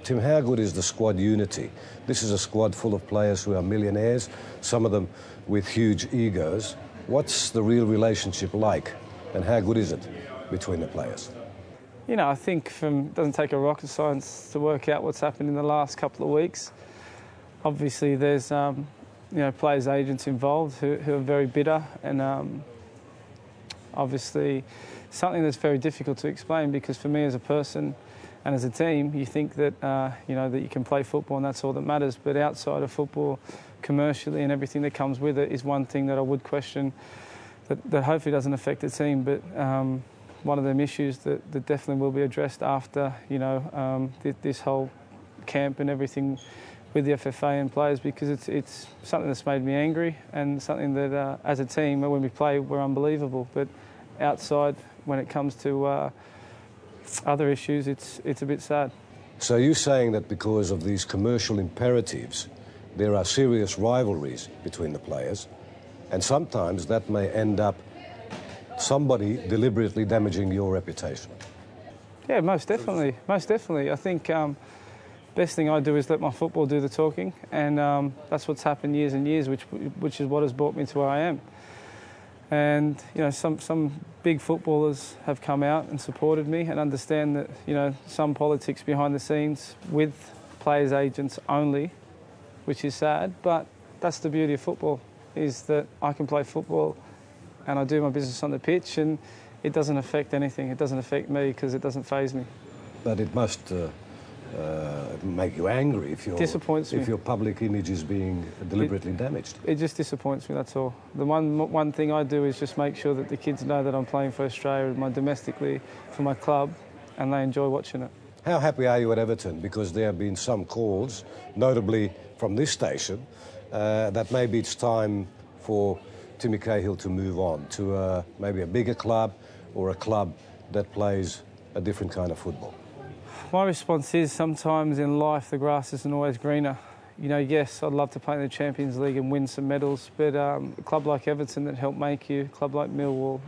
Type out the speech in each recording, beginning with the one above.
Tim, how good is the squad unity? This is a squad full of players who are millionaires, some of them with huge egos. What's the real relationship like, and how good is it between the players? You know, I think it doesn't take a rocket science to work out what's happened in the last couple of weeks. Obviously, there's players' agents involved who are very bitter, and obviously something that's very difficult to explain, because for me as a person and as a team, you think that that you can play football and that's all that matters. But outside of football, commercially and everything that comes with it is one thing that I would question. That hopefully doesn't affect the team, but one of them issues that definitely will be addressed after this whole camp and everything with the FFA and players, because it's something that's made me angry, and something that as a team, when we play, we're unbelievable. But outside, when it comes to other issues, it's a bit sad. So you're saying that because of these commercial imperatives, there are serious rivalries between the players, and sometimes that may end up somebody deliberately damaging your reputation? Yeah, most definitely. Most definitely. I think best thing I do is let my football do the talking, and that's what's happened years and years, which is what has brought me to where I am. And some big footballers have come out and supported me, and understand that some politics behind the scenes with players' agents only, which is sad, but that's the beauty of football, is that I can play football and I do my business on the pitch, and it doesn't affect anything. It doesn't affect me because it doesn't faze me. But it must make you angry if your public image is being deliberately damaged. It just disappoints me, that's all. The one thing I do is just make sure that the kids know that I'm playing for Australia, domestically, for my club, and they enjoy watching it. How happy are you at Everton? Because there have been some calls, notably from this station, that maybe it's time for Timmy Cahill to move on to maybe a bigger club, or a club that plays a different kind of football. My response is, sometimes in life the grass isn't always greener. Yes, I'd love to play in the Champions League and win some medals, but a club like Everton that helped make you, a club like Millwall,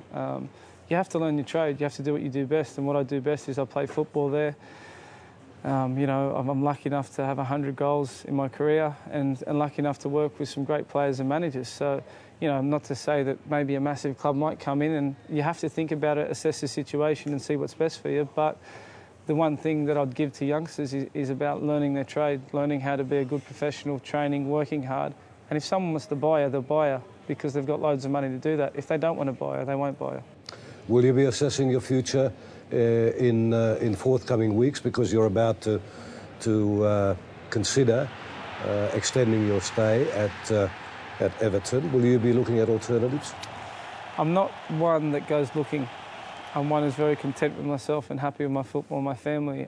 you have to learn your trade. You have to do what you do best, and what I do best is I play football there. I'm lucky enough to have 100 goals in my career, and lucky enough to work with some great players and managers. So, not to say that maybe a massive club might come in, and you have to think about it, assess the situation and see what's best for you. But the one thing that I'd give to youngsters is about learning their trade, learning how to be a good professional, training, working hard. And if someone wants to buy her, they'll buy her, because they've got loads of money to do that. If they don't want to buy her, they won't buy her. Will you be assessing your future in forthcoming weeks, because you're about to consider extending your stay at Everton? Will you be looking at alternatives? I'm not one that goes looking. I'm one who's very content with myself and happy with my football and my family.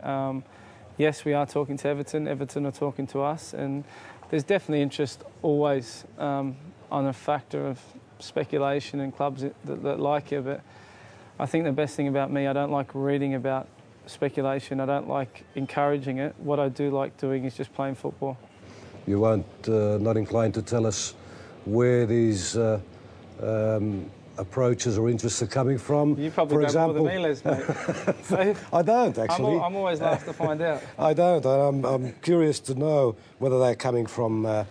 Yes, we are talking to Everton. Everton are talking to us, and there's definitely interest always on a factor of speculation and clubs that like you. But I think the best thing about me, I don't like reading about speculation. I don't like encouraging it. What I do like doing is just playing football. You weren't not inclined to tell us where these approaches or interests are coming from? You probably don't more than me, Les, mate. So, I don't, actually. I'm always last to find out. I don't. I'm curious to know whether they're coming from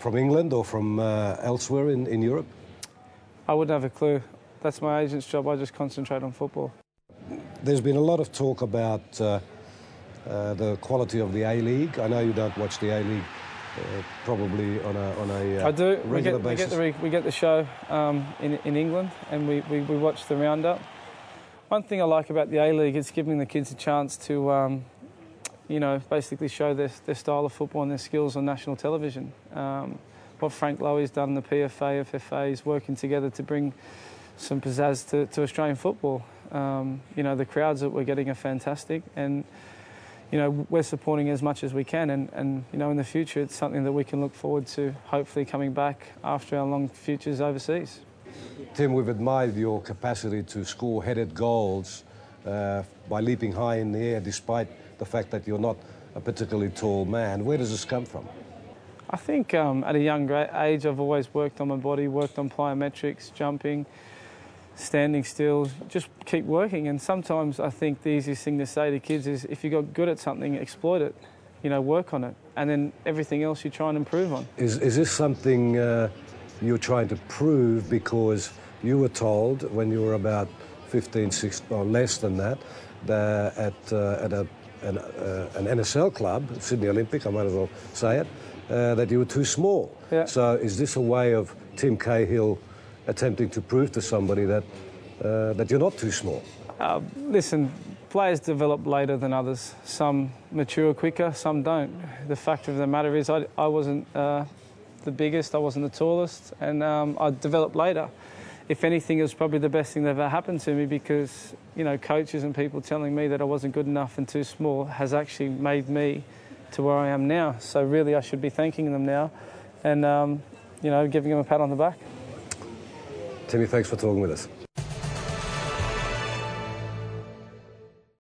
England or from elsewhere in Europe. I wouldn't have a clue. That's my agent's job. I just concentrate on football. There's been a lot of talk about the quality of the A-League. I know you don't watch the A-League probably on a I do. regular basis. We get the show in England, and we watch the roundup. One thing I like about the A-League is giving the kids a chance to basically show their style of football and their skills on national television. What Frank Lowy's done, the PFA, FFA, is working together to bring some pizzazz to Australian football. The crowds that we're getting are fantastic, and we're supporting as much as we can, and in the future it's something that we can look forward to, hopefully coming back after our long futures overseas. Tim, we've admired your capacity to score headed goals by leaping high in the air, despite the fact that you're not a particularly tall man. Where does this come from? I think at a young age I've always worked on my body, worked on plyometrics, jumping, standing still, just keep working. And sometimes I think the easiest thing to say to kids is, if you got good at something, exploit it. work on it, and then everything else you try and improve on. Is this something you're trying to prove because you were told when you were about 15, 16, or less than that, at an NSL club, Sydney Olympic, I might as well say it, that you were too small? Yeah. So is this a way of Tim Cahill attempting to prove to somebody that you're not too small? Listen, players develop later than others. Some mature quicker, some don't. The fact of the matter is I wasn't the biggest, I wasn't the tallest, and I developed later. If anything, it was probably the best thing that ever happened to me because, coaches and people telling me that I wasn't good enough and too small has actually made me to where I am now. So really I should be thanking them now and, giving them a pat on the back. Timmy, thanks for talking with us.